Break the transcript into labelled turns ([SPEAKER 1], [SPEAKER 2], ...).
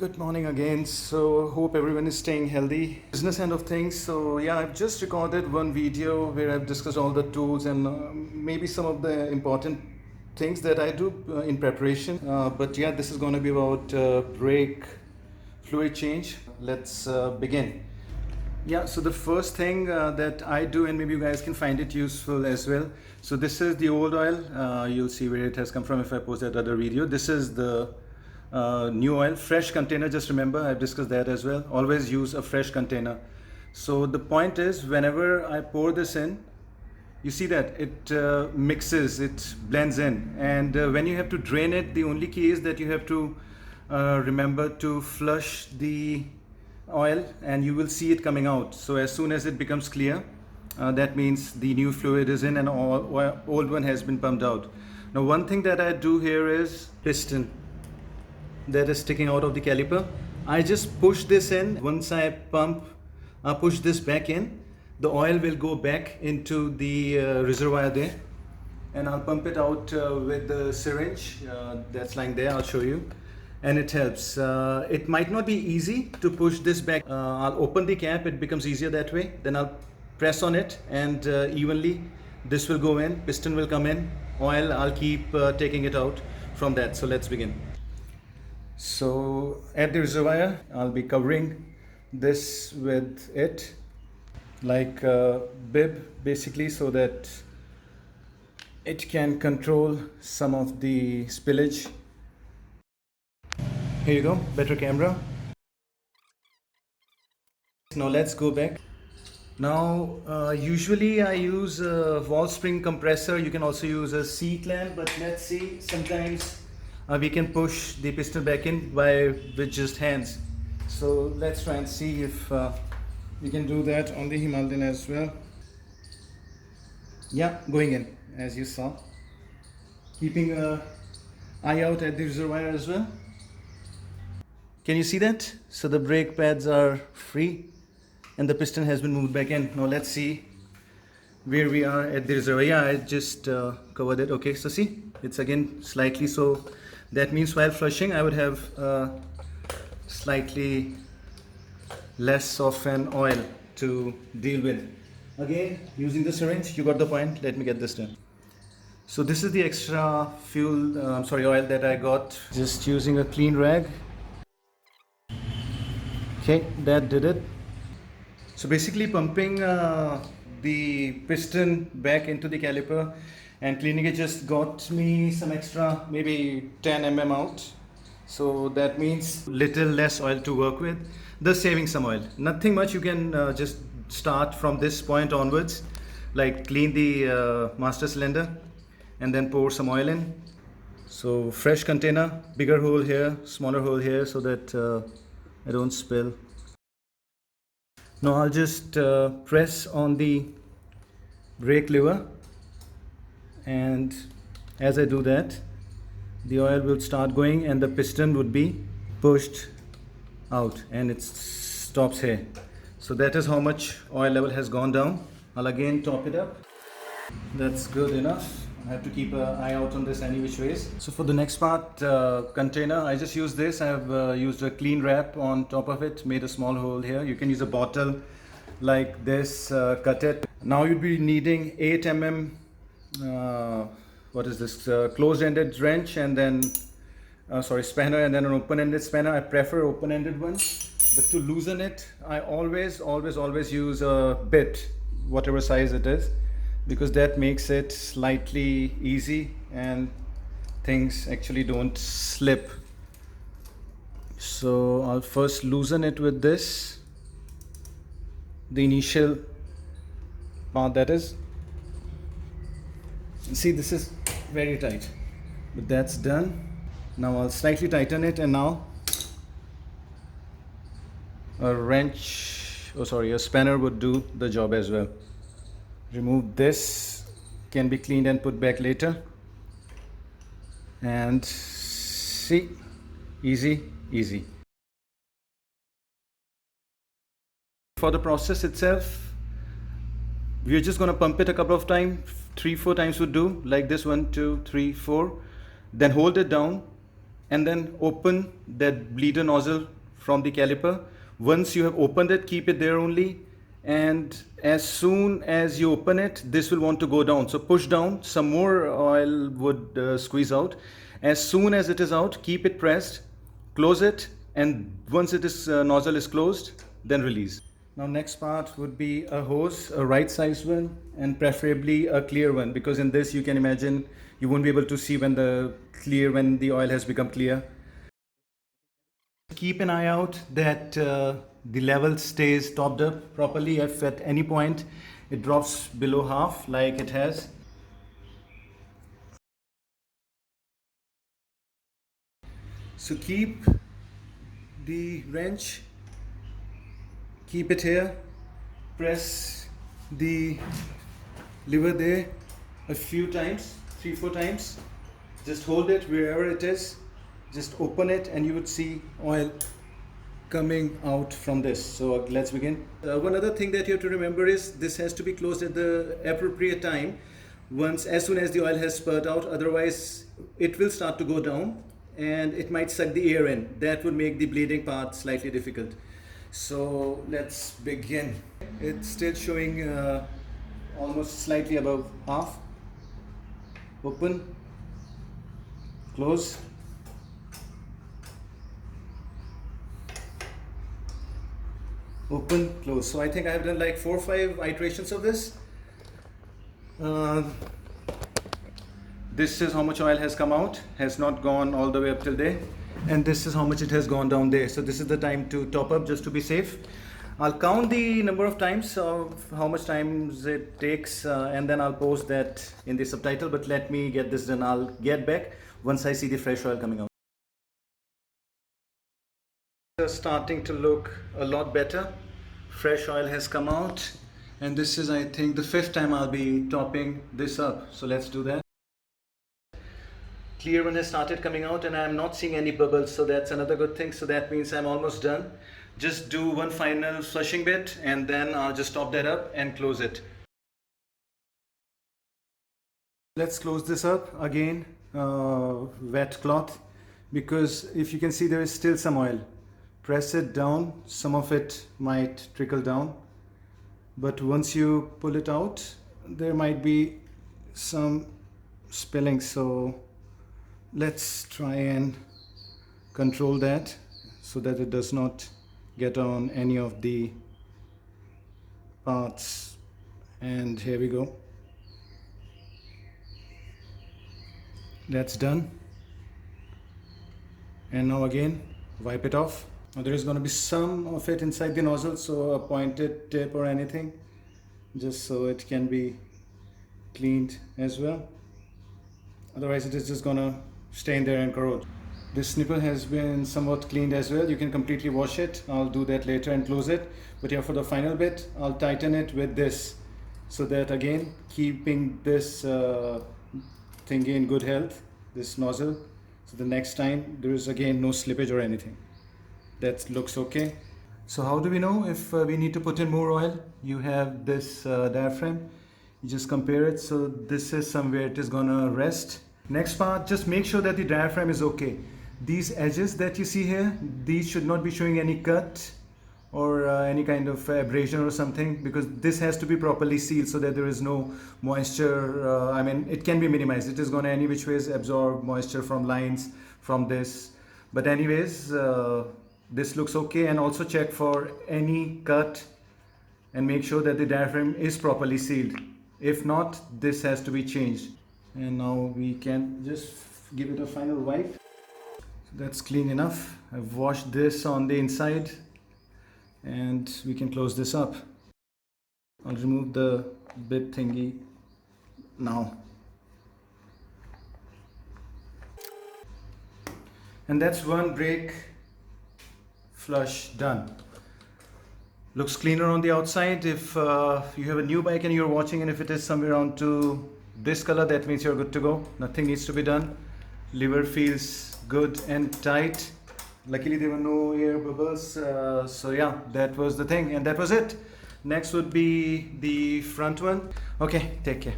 [SPEAKER 1] Good morning again. So hope everyone is staying healthy. Business end of things. So yeah, I've just recorded one video where I've discussed all the tools and maybe some of the important things that I do in preparation. But yeah, this is going to be about brake fluid change. Let's begin. Yeah, so the first thing that I do, and maybe you guys can find it useful as well. So this is the old oil. You'll see where it has come from if I post that other video. This is the new oil, fresh container. Just remember, I've discussed that as well. Always use a fresh container. So the point is, whenever I pour this in, you see that it mixes, it blends in. And when you have to drain it, the only key is that you have to remember to flush the oil and you will see it coming out. So as soon as it becomes clear, that means the new fluid is in and old one has been pumped out. Now one thing that I do here is piston that is sticking out of the caliper. I just push this in. Once I push this back in, the oil will go back into the reservoir there, and I'll pump it out with the syringe that's lying there. I'll show you, and it helps. It might not be easy to push this back. I'll open the cap, it becomes easier that way. Then I'll press on it and evenly this will go in, piston will come in, oil I'll keep taking it out from that. So let's begin. So at the reservoir, I'll be covering this with it like a bib basically, so that it can control some of the spillage. Here you go, better camera. Now let's go back. Now usually I use a valve spring compressor. You can also use a C-clamp, but let's see, sometimes we can push the piston back in with just hands. So let's try and see if we can do that on the Himalayan as well. Yeah, going in as you saw. Keeping an eye out at the reservoir as well. Can you see that? So the brake pads are free and the piston has been moved back in. Now let's see where we are at the reservoir. Yeah, I just covered it. Okay, so see, it's again slightly, so that means while flushing I would have slightly less of an oil to deal with. Again, using the syringe, you got the point. Let me get this done. So this is the extra oil that I got, just using a clean rag. Okay, that did it. So basically pumping the piston back into the caliper and cleaning it just got me some extra, maybe 10 mm out. So that means little less oil to work with, thus saving some oil. Nothing much. You can just start from this point onwards, like clean the master cylinder and then pour some oil in. So fresh container, bigger hole here, smaller hole here, so that I don't spill. Now I'll just press on the brake lever, and as I do that, the oil will start going and the piston would be pushed out and it stops here. So that is how much oil level has gone down. I'll again top it up. That's good enough. I have to keep an eye out on this any which ways. So for the next part, container, I just use this. I have used a clean wrap on top of it, made a small hole here. You can use a bottle like this, cut it. Now you'd be needing 8 mm closed-ended wrench, and then spanner, and then an open-ended spanner. I prefer open-ended ones, but to loosen it I always use a bit, whatever size it is, because that makes it slightly easy and things actually don't slip. So I'll first loosen it with this, the initial part, that is. See, this is very tight, but that's done. Now I'll slightly tighten it, and now a spanner would do the job as well. Remove this, can be cleaned and put back later. And see, easy. For the process itself, we're just going to pump it a couple of times, 3-4 times would do, like this, 1 2 3 4, then hold it down and then open that bleeder nozzle from the caliper. Once you have opened it, keep it there only, and as soon as you open it, this will want to go down. So push down, some more oil would squeeze out. As soon as it is out, keep it pressed, close it, and once it is nozzle is closed, then release. Now next part would be a hose, a right size one, and preferably a clear one, because in this you can imagine you won't be able to see when the oil has become clear. Keep an eye out that the level stays topped up properly. If at any point it drops below half like it has, so keep the wrench, keep it here, press the lever there a few times, 3-4 times, just hold it wherever it is, just open it, and you would see oil coming out from this. So let's begin. One other thing that you have to remember is this has to be closed at the appropriate time, as soon as the oil has spurted out, otherwise it will start to go down and it might suck the air in. That would make the bleeding part slightly difficult. So let's begin. It's still showing almost slightly above half. Open, close, open, close. So I think I have done like 4 or 5 iterations of this. This is how much oil has come out, has not gone all the way up till there, and this is how much it has gone down there. So this is the time to top up, just to be safe. I'll count the number of times of how much times it takes, and then I'll post that in the subtitle, but let me get this done. I'll get back once I see the fresh oil coming out. It's starting to look a lot better. Fresh oil has come out, and this is, I think, the 5th time I'll be topping this up. So let's do that. Clear one has started coming out and I'm not seeing any bubbles, so that's another good thing. So that means I'm almost done. Just do one final flushing bit and then I'll just top that up and close it. Let's close this up again, wet cloth, because if you can see there is still some oil. Press it down, some of it might trickle down, but once you pull it out there might be some spilling. So let's try and control that so that it does not get on any of the parts. And here we go. That's done. And now again, wipe it off. Now there is going to be some of it inside the nozzle, so a pointed tip or anything, just so it can be cleaned as well. Otherwise it is just gonna stay in there and corrode. This nipple has been somewhat cleaned as well. You can completely wash it. I'll do that later and close it. But yeah, for the final bit, I'll tighten it with this, so that again, keeping this thingy in good health, this nozzle. So the next time there is again no slippage or anything. That looks okay. So how do we know if we need to put in more oil? You have this diaphragm. You just compare it. So this is somewhere it is gonna rest. Next part, just make sure that the diaphragm is okay. These edges that you see here, these should not be showing any cut or any kind of abrasion or something, because this has to be properly sealed so that there is no moisture. I mean, it can be minimized. It is going to any which ways absorb moisture from lines from this. But anyways, this looks okay. And also check for any cut and make sure that the diaphragm is properly sealed. If not, this has to be changed. And now we can just give it a final wipe. So that's clean enough. I've washed this on the inside and we can close this up. I'll remove the bit thingy now. And that's one brake flush done. Looks cleaner on the outside. If you have a new bike and you're watching, and if it is somewhere around to this color, that means you're good to go. Nothing needs to be done. Lever feels good and tight. Luckily there were no air bubbles, so yeah, that was the thing, and that was it. Next would be the front one. Okay, take care.